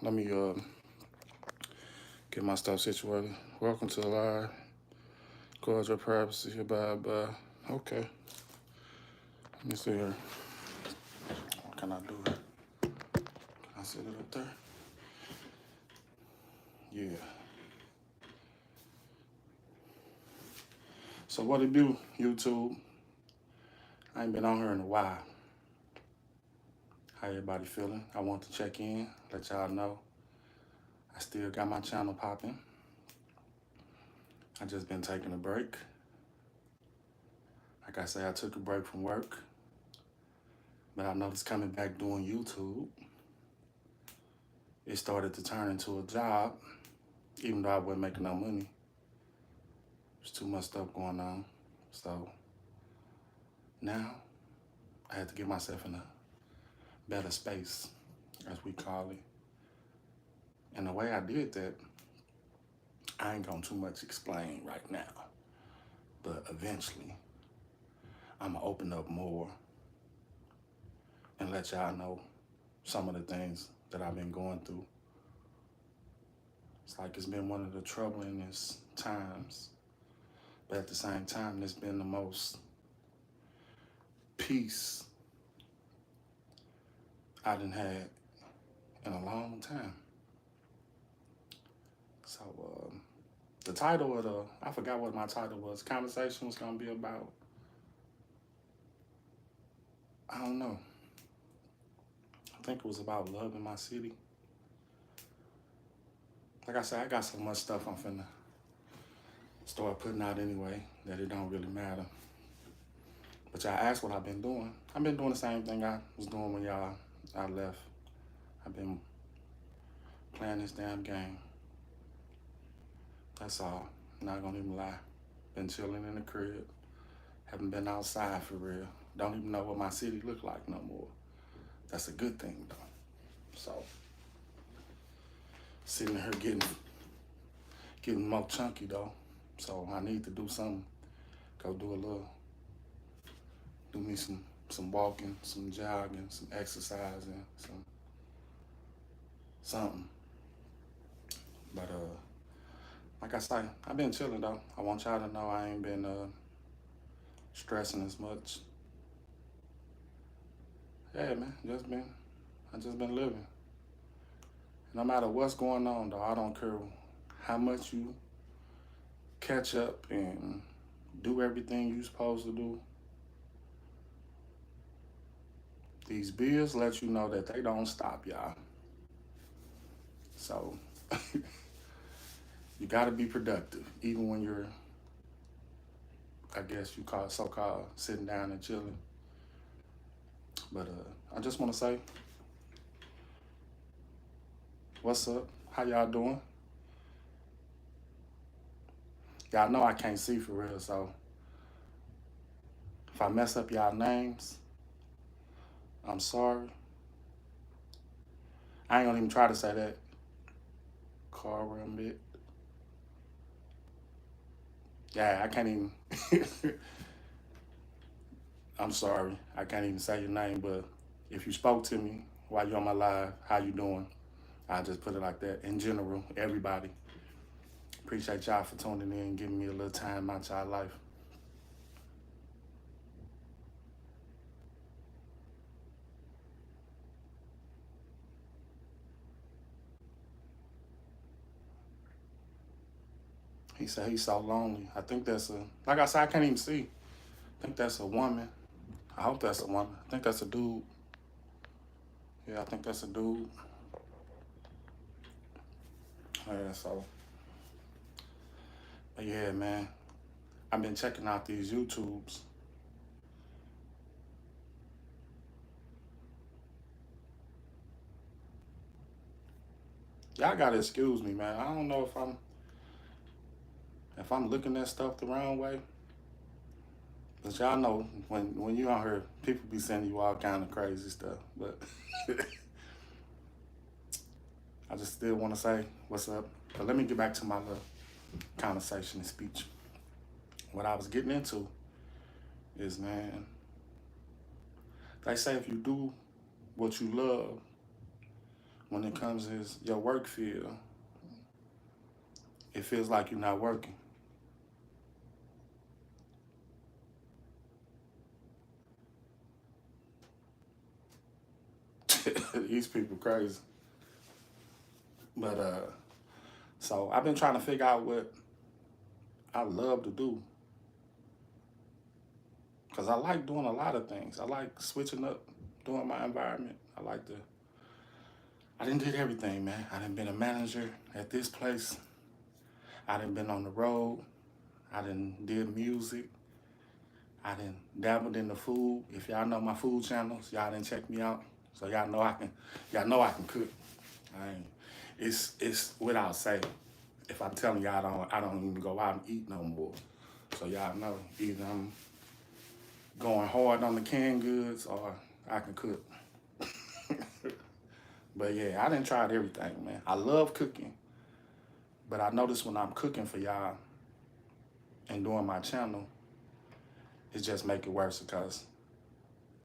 Let me get my stuff situated. Welcome to the live. Cordial privacy. Bye. Okay. Let me see here. What can I do here? Can I set it up there? Yeah. So what it do, YouTube? I ain't been on here in a while. How everybody feeling? I want to check in, let y'all know I still got my channel popping. I just been taking a break. Like I say, I took a break from work, but I noticed coming back doing YouTube, it started to turn into a job, even though I wasn't making no money. There's too much stuff going on. So now I had to get myself in a better space, as we call it. And the way I did that, I ain't gonna too much explain right now, but eventually I'm gonna open up more and let y'all know some of the things that I've been going through. It's like it's been one of the troublingest times, but at the same time, it's been the most peace I done had in a long time. So the title of I forgot what my title was. Conversation was gonna be about, I don't know. I think it was about love in my city. Like I said, I got so much stuff I'm finna start putting out anyway that it don't really matter. But y'all asked what I've been doing. I've been doing the same thing I was doing when I left. I've been playing this damn game. That's all. Not gonna even lie. Been chilling in the crib. Haven't been outside for real. Don't even know what my city look like no more. That's a good thing though. So sitting here getting more chunky though. So I need to do something. Go do me some walking, some jogging, some exercising, something. But like I say, I've been chilling though. I want y'all to know I ain't been stressing as much. Yeah, man, I just been living. No matter what's going on though, I don't care how much you catch up and do everything you supposed to do. These bills let you know that they don't stop, y'all. So you gotta be productive, even when you're, I guess you call it so-called sitting down and chilling. But I just wanna say, what's up? How y'all doing? Y'all know I can't see for real, so if I mess up y'all names, I'm sorry. I ain't gonna even try to say that. Carambit. Yeah, I can't even. I'm sorry, I can't even say your name, but if you spoke to me while you're on my live, how you doing? I just put it like that. In general, everybody. Appreciate y'all for tuning in, giving me a little time out y'all life. He said he's so lonely. I think that's like I said, I can't even see. I think that's a woman. I hope that's a woman. I think that's a dude. Yeah, I think that's a dude. Yeah, so. But yeah, man. I've been checking out these YouTubes. Y'all gotta excuse me, man. I don't know if I'm looking at stuff the wrong way. But y'all know when you out here, people be sending you all kind of crazy stuff. But I just still want to say what's up. But let me get back to my little conversation and speech. What I was getting into is, man, they say if you do what you love when it comes to your work field, it feels like you're not working. These people crazy. But so I've been trying to figure out what I love to do because I like doing a lot of things. I like switching up, doing my environment. I didn't did everything, man. I done been a manager at this place. I done been on the road. I done did music. I done dabbled in the food. If y'all know my food channels, y'all done check me out. So y'all know I can cook. I ain't, it's without saying. If I'm telling y'all I don't even go out and eat no more. So y'all know either I'm going hard on the canned goods or I can cook. But yeah, I done tried everything, man. I love cooking, but I notice when I'm cooking for y'all and doing my channel, it just make it worse because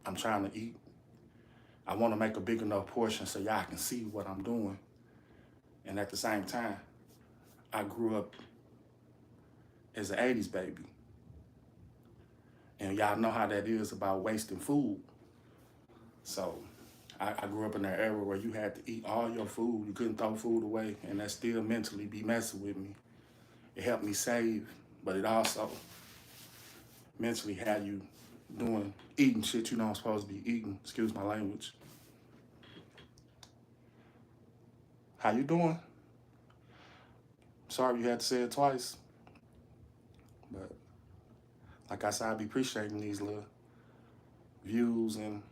I'm trying to eat. I want to make a big enough portion so y'all can see what I'm doing. And at the same time, I grew up as an 80s baby. And y'all know how that is about wasting food. So I grew up in that era where you had to eat all your food. You couldn't throw food away. And that still mentally be messing with me. It helped me save, but it also mentally had you eating shit you don't supposed to be eating. Excuse my language. How you doing? Sorry you had to say it twice. But like I said, I be appreciating these little views and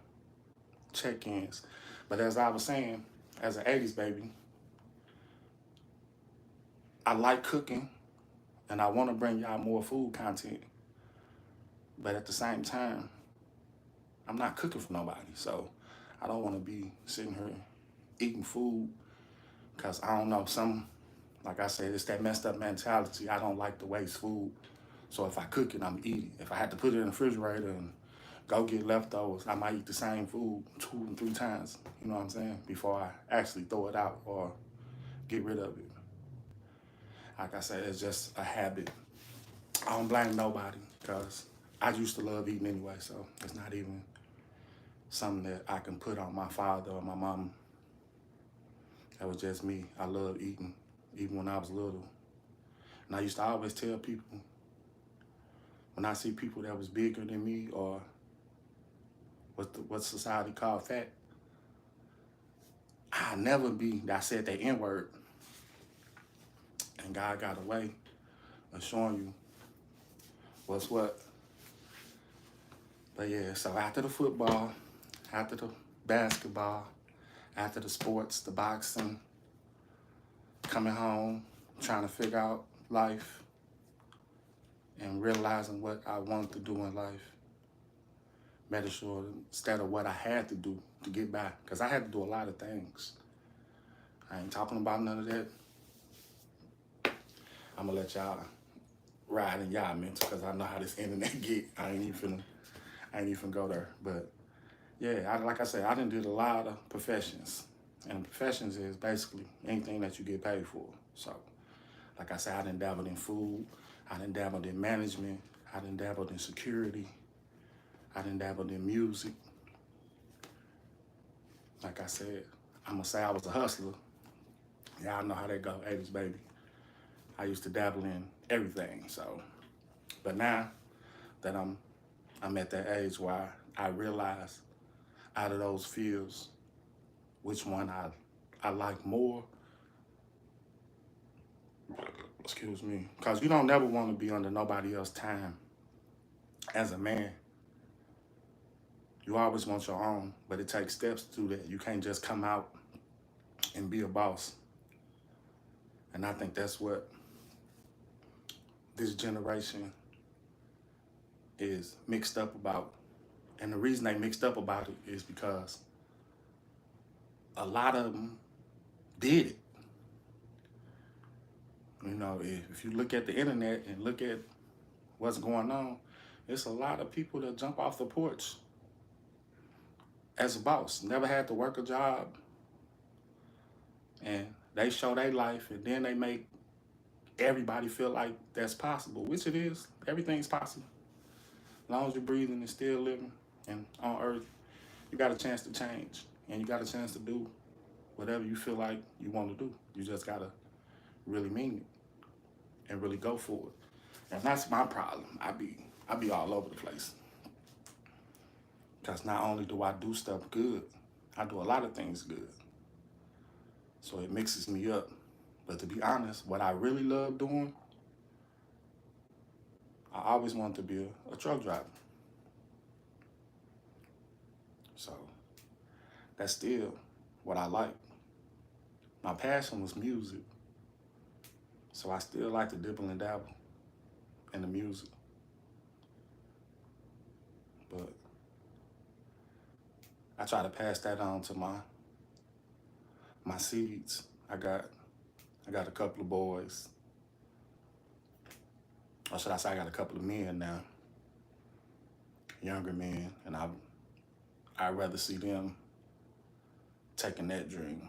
check-ins. But as I was saying, as an 80s baby, I like cooking and I want to bring y'all more food content. But at the same time, I'm not cooking for nobody. So I don't want to be sitting here eating food because I don't know, like I said, it's that messed up mentality. I don't like to waste food. So if I cook it, I'm eating. If I had to put it in the refrigerator and go get leftovers, I might eat the same food 2 and 3 times, you know what I'm saying, before I actually throw it out or get rid of it. Like I said, it's just a habit. I don't blame nobody because I used to love eating anyway, so it's not even something that I can put on my father or my mom. That was just me. I love eating, even when I was little. And I used to always tell people, when I see people that was bigger than me or what society called fat, I never be, I said that N-word. And God got a way of showing you what's what. But yeah, so after the football, after the basketball, after the sports, the boxing, coming home, trying to figure out life and realizing what I wanted to do in life. Making sure instead of what I had to do to get by, because I had to do a lot of things. I ain't talking about none of that. I'm gonna let y'all ride in y'all mental because I know how this internet get. I ain't even go there. But yeah, like I said, I done did a lot of professions. And professions is basically anything that you get paid for. So, like I said, I done dabbled in food. I done dabbled in management. I done dabbled in security. I done dabbled in music. Like I said, I'm gonna say I was a hustler. Y'all know how that go, 80s baby. I used to dabble in everything. So, but now that I'm at that age where I realize out of those fields which one I like more. Excuse me, because you don't never want to be under nobody else's time. As a man, you always want your own, but it takes steps to do that. You can't just come out and be a boss. And I think that's what this generation is mixed up about. And the reason they mixed up about it is because a lot of them did it. You know, if you look at the internet and look at what's going on, it's a lot of people that jump off the porch as a boss. Never had to work a job. and they show their life, and then they make everybody feel like that's possible, which it is. Everything's possible. As long as you're breathing and still living and on earth, you got a chance to change, and you got a chance to do whatever you feel like you want to do. You just gotta really mean it and really go for it. And that's my problem. I be all over the place. Because not only do I do stuff good, I do a lot of things good. So it mixes me up. But to be honest, what I really love doing, I always wanted to be a truck driver. So that's still what I like. My passion was music. So I still like to dibble and dabble in the music. But I try to pass that on to my seeds. I got a couple of boys. Or should I say I got a couple of men now. Younger men. And I'd rather see them taking that dream.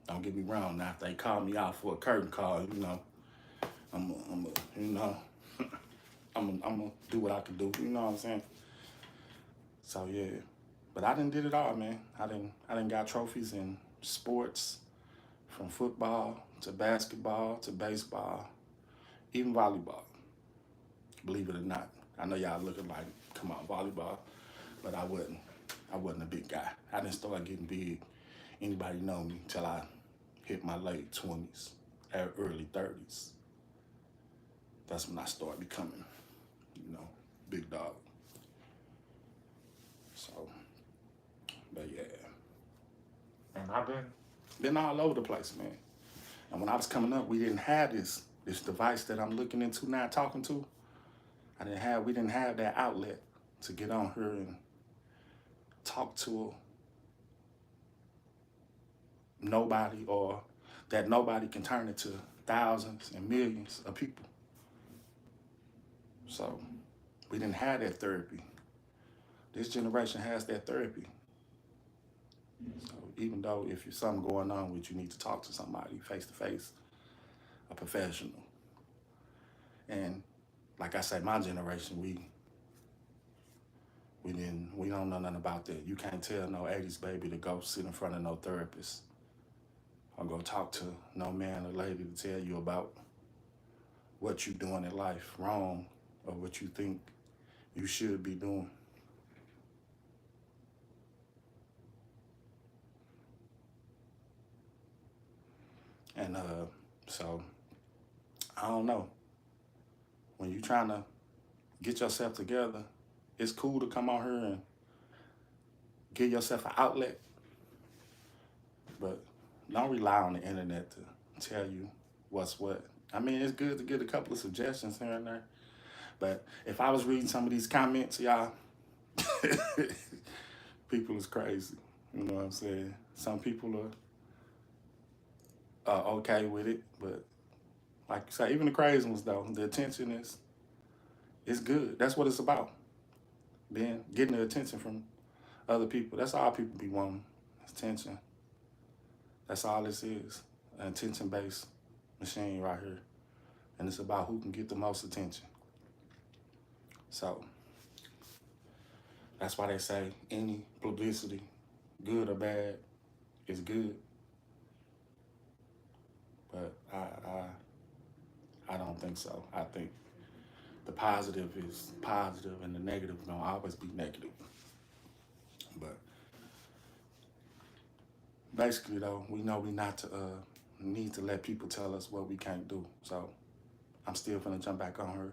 Don't get me wrong. Now, if they call me out for a curtain call, you know, I'm gonna do what I can do. You know what I'm saying? So yeah, but I done did it all, man. I done got trophies in sports, from football to basketball to baseball, even volleyball. Believe it or not, I know y'all looking like, come on, volleyball, but I wasn't. I wasn't a big guy. I didn't start getting big. Anybody know me till I hit my late 20s, early 30s. That's when I started becoming, you know, big dog. So, but yeah. And I've been all over the place, man. And when I was coming up, we didn't have this device that I'm looking into now, talking to. We didn't have that outlet to get on here and talk to nobody, or that nobody can turn into thousands and millions of people. So we didn't have that therapy. This generation has that therapy. So even though if you're something going on with you, need to talk to somebody face to face, a professional. And like I said, my generation, we don't know nothing about that. You can't tell no 80s baby to go sit in front of no therapist or go talk to no man or lady to tell you about what you're doing in life wrong or what you think you should be doing. And so I don't know. When you're trying to get yourself together, it's cool to come out here and give yourself an outlet, but don't rely on the internet to tell you what's what. I mean, it's good to get a couple of suggestions here and there, but if I was reading some of these comments, y'all, people is crazy. You know what I'm saying? Some people are okay with it, but like you say, even the crazy ones though, the attention is good. That's what it's about. Getting the attention from other people. That's all people be wanting. Attention. That's all this is. An attention-based machine right here. And it's about who can get the most attention. So that's why they say any publicity, good or bad, is good. But I don't think so. I think the positive is positive and the negative is gonna always be negative. But basically though, we know we not to need to let people tell us what we can't do. So I'm still gonna jump back on her.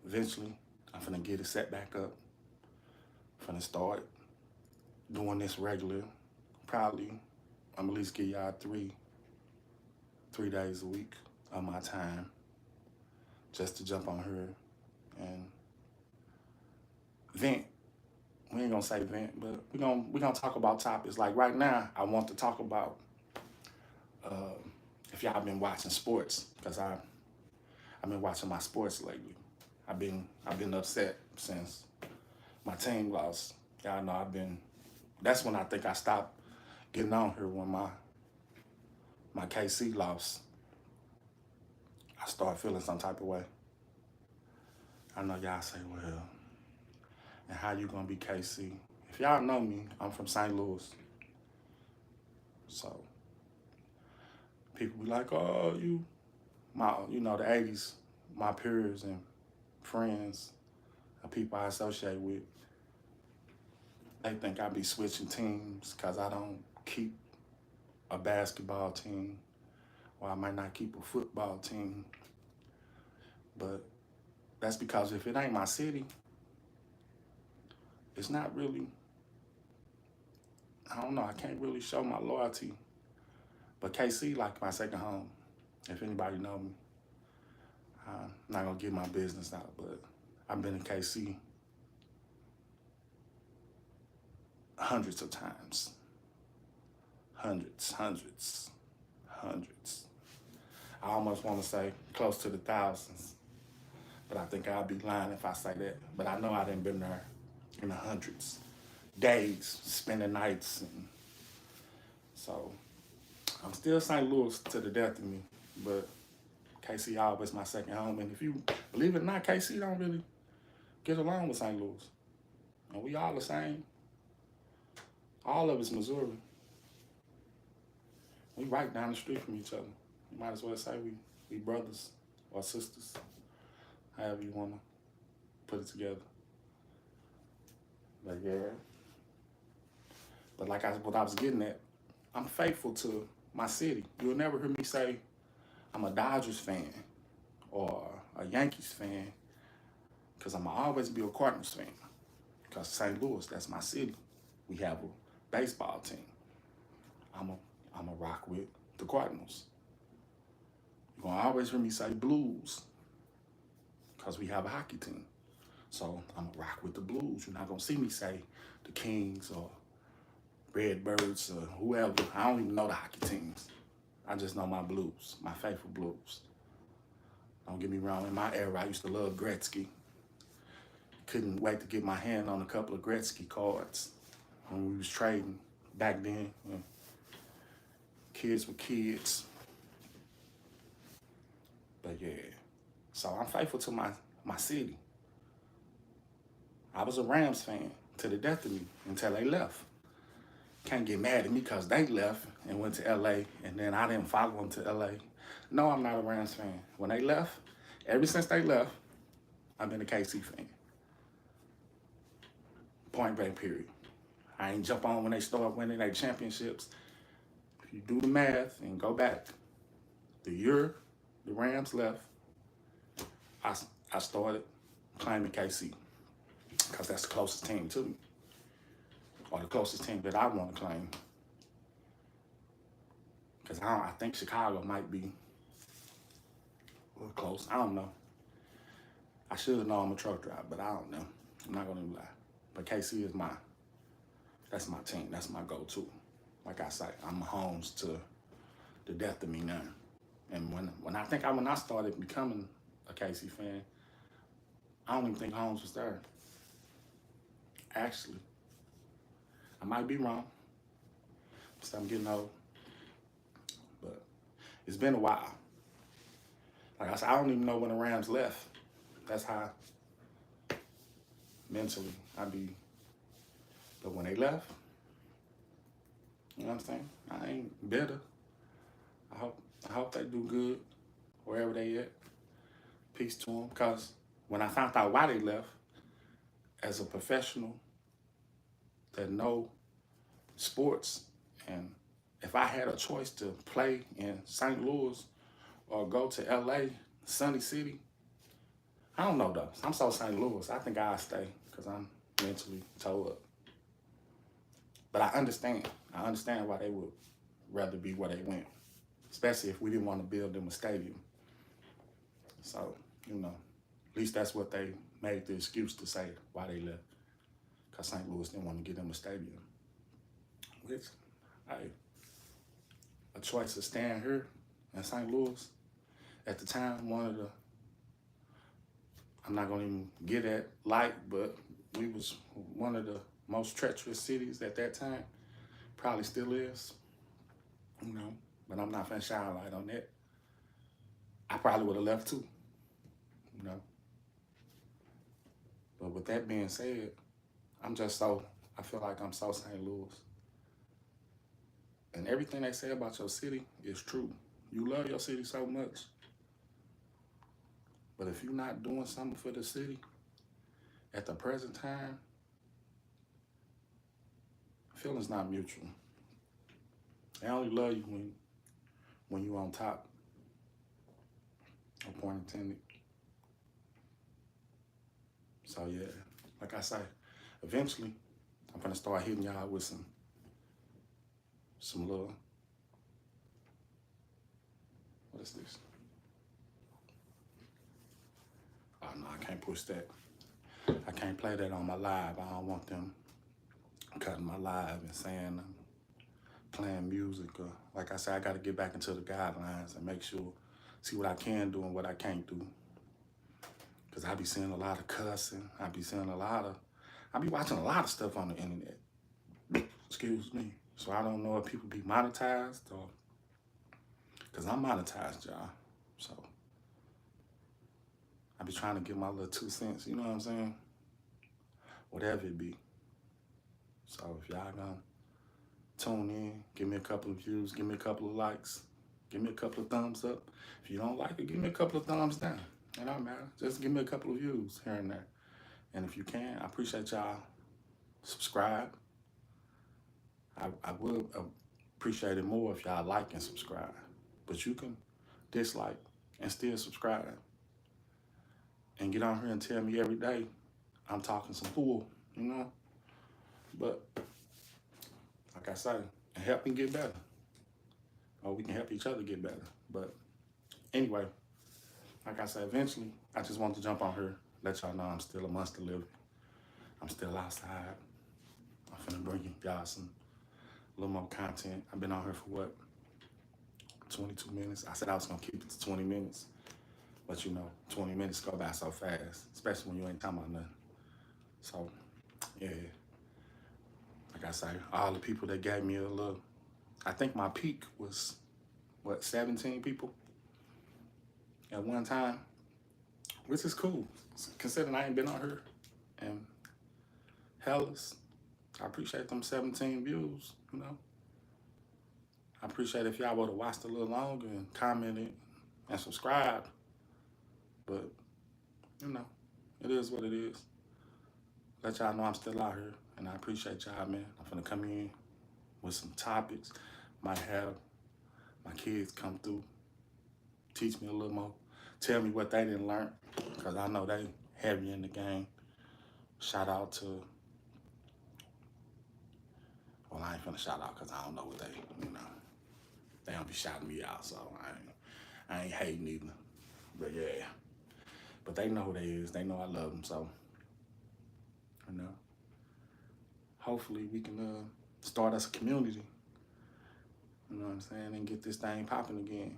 Eventually, I'm gonna get it set back up. I'm gonna start doing this regular. Probably, I'm at least give y'all three days a week of my time just to jump on her and vent. We ain't gonna say vent, but we gonna talk about topics. Like right now, I want to talk about if y'all been watching sports, because I've been watching my sports lately. I've been upset since my team lost. Y'all know that's when I think I stopped getting on here when my KC loss, I started feeling some type of way. I know y'all say, well, and how you gonna be KC? If y'all know me, I'm from St. Louis. So people be like, oh, you know, the 80s, my peers and friends, the people I associate with, they think I be switching teams because I don't keep a basketball team, or I might not keep a football team. But that's because if it ain't my city, it's not really, I don't know, I can't really show my loyalty. But KC like my second home. If anybody know me, I'm not gonna give my business out, but I've been in KC hundreds of times. Hundreds. I almost want to say close to the thousands, but I think I'd be lying if I say that. But I know I done been there in the hundreds. Days, spending nights, and so I'm still St. Louis to the death of me, but KC always my second home. And if you believe it or not, KC don't really get along with St. Louis. And we all the same. All of us Missouri. We right down the street from each other. You might as well say we brothers or sisters, however you want to put it together. But yeah. But what I was getting at, I'm faithful to my city. You'll never hear me say I'm a Dodgers fan or a Yankees fan, because I'm going to always be a Cardinals fan. Because St. Louis, that's my city. We have a baseball team. I'm a rock with the Cardinals. You're going to always hear me say Blues, because we have a hockey team. So I'm a rock with the Blues. You're not going to see me say the Kings or Redbirds or whoever. I don't even know the hockey teams. I just know my Blues, my faithful Blues. Don't get me wrong, in my era, I used to love Gretzky. Couldn't wait to get my hand on a couple of Gretzky cards when we was trading back then. Kids were kids. But yeah, so I'm faithful to my city. I was a Rams fan to the death of me until they left. Can't get mad at me because they left and went to LA, and then I didn't follow them to LA. No, I'm not a Rams fan. When they left, ever since they left, I've been a KC fan. Point blank period. I ain't jump on when they start winning their championships. If you do the math and go back, the year the Rams left, I started claiming KC because that's the closest team to me, or the closest team that I want to claim. Because I think Chicago might be a little close. I don't know. I should know I'm a truck driver, but I don't know. I'm not going to lie. But KC is that's my team. That's my go-to. Like I say, I'm Holmes to the death of me now. And when I started becoming a KC fan, I don't even think Holmes was there. Actually, I might be wrong, because I'm getting old. But it's been a while. Like I said, I don't even know when the Rams left. That's how mentally I be. But when they left, you know what I'm saying? I ain't bitter. I hope they do good wherever they at. Peace to them. Because when I found out why they left, as a professional that know sports, and if I had a choice to play in St. Louis or go to LA, Sunny City, I don't know though. I'm so St. Louis. I think I'll stay because I'm mentally towed up. But I understand. I understand why they would rather be where they went, especially if we didn't want to build them a stadium. So, you know, at least that's what they made the excuse to say why they left, because St. Louis didn't want to give them a stadium. Which, hey, a choice of staying here in St. Louis at the time, I'm not going to even get at light, but we was one of the most treacherous cities at that time. Probably still is, you know. But I'm not finna shine a light on that. I probably would have left too, you know. But with that being said, I feel like I'm so St. Louis. And everything they say about your city is true. You love your city so much. But if you're not doing something for the city at the present time, feelings not mutual. They only love you when you on top. No point intended. So yeah, like I say, eventually I'm gonna start hitting y'all with some little, what is this? Oh no, I can't push that. I can't play that on my live. I don't want them cutting my live and saying I'm playing music. Or, like I said, I gotta get back into the guidelines and make sure, see what I can do and what I can't do. Cause I be seeing a lot of cussing. I be watching a lot of stuff on the internet. Excuse me. So I don't know if people be monetized or, cause I'm monetized, y'all. So I be trying to get my little 2 cents, you know what I'm saying? Whatever it be. So if y'all gonna tune in, give me a couple of views, give me a couple of likes, give me a couple of thumbs up. If you don't like it, give me a couple of thumbs down. It don't matter. Just give me a couple of views here and there. And if you can, I appreciate y'all. Subscribe. I would appreciate it more if y'all like and subscribe. But you can dislike and still subscribe. And get on here and tell me every day I'm talking some fool, you know? But like I say, help me get better. Or we can help each other get better. But anyway, like I said, eventually I just want to jump on here, let y'all know I'm still amongst the living. I'm still outside. I'm finna bring y'all some little more content. I've been on here for what? 22 minutes. I said I was gonna keep it to 20 minutes. But you know, 20 minutes go by so fast, especially when you ain't talking about nothing. So, yeah. Like I say, all the people that gave me a little, I think my peak was, what, 17 people at one time, which is cool, considering I ain't been on here and hellas. I appreciate them 17 views, you know. I appreciate if y'all would have watched a little longer and commented and subscribed. But, you know, it is what it is. Let y'all know I'm still out here, and I appreciate y'all, man. I'm finna come in with some topics. Might have my kids come through, teach me a little more, tell me what they didn't learn, because I know they heavy in the game. Shout out to, well, I ain't finna shout out because I don't know what they, you know, they don't be shouting me out, so I ain't hating either. But yeah, but they know who they is. They know I love them, so, you know, hopefully we can start us a community, you know what I'm saying, and get this thing popping again.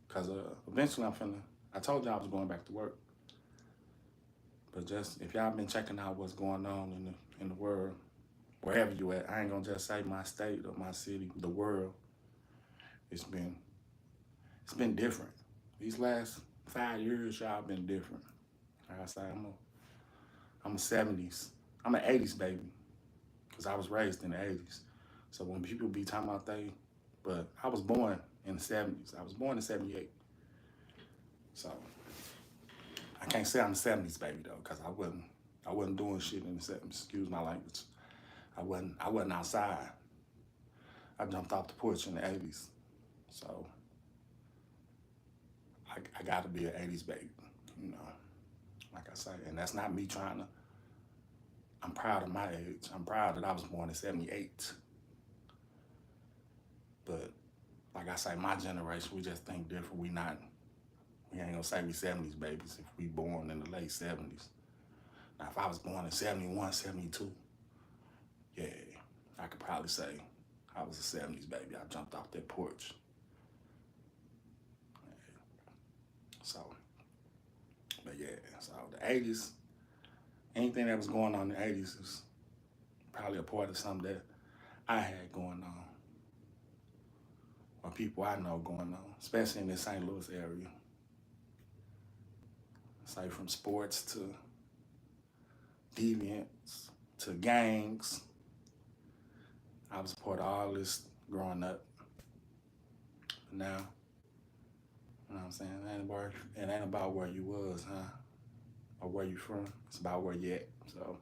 Because eventually I told y'all I was going back to work. But just, if y'all been checking out what's going on in the world, wherever you at, I ain't gonna just say my state or my city, the world. It's been different. These last 5 years, y'all been different. Like I say, I'm a 70s. I'm an 80s baby, because I was raised in the 80s. So when people be talking about but I was born in the 70s. I was born in 78. So I can't say I'm a 70s baby though, because I wasn't doing shit in the 70s. Excuse my language. I wasn't outside. I jumped off the porch in the 80s. So I gotta be an 80s baby, you know. Like I say, and that's not me I'm proud of my age. I'm proud that I was born in 78. But like I say, my generation, we just think different. We ain't gonna say we 70s babies if we born in the late 70s. Now, if I was born in 71, 72, yeah, I could probably say I was a 70s baby. I jumped off that porch. Yeah. So, but yeah, so the 80s, anything that was going on in the 80s is probably a part of something that I had going on. or people I know going on, especially in the St. Louis area. It's like from sports to deviants to gangs. I was a part of all this growing up. Now, you know what I'm saying? It ain't about where you was, huh? Or where you from. It's about where you at. So,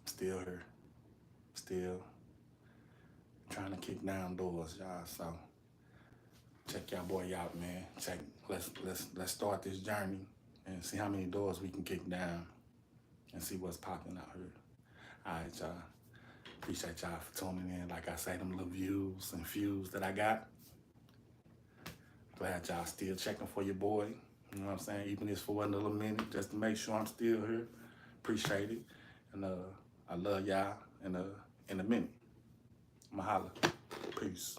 still here. Still trying to kick down doors, y'all. So, check y'all boy out, man. Let's start this journey and see how many doors we can kick down and see what's popping out here. All right, y'all. Appreciate y'all for tuning in. Like I say, them little views and views that I got. Glad y'all still checking for your boy. You know what I'm saying? Even if it's for another minute, just to make sure I'm still here. Appreciate it. And I love y'all in a minute. I'ma holla. Peace.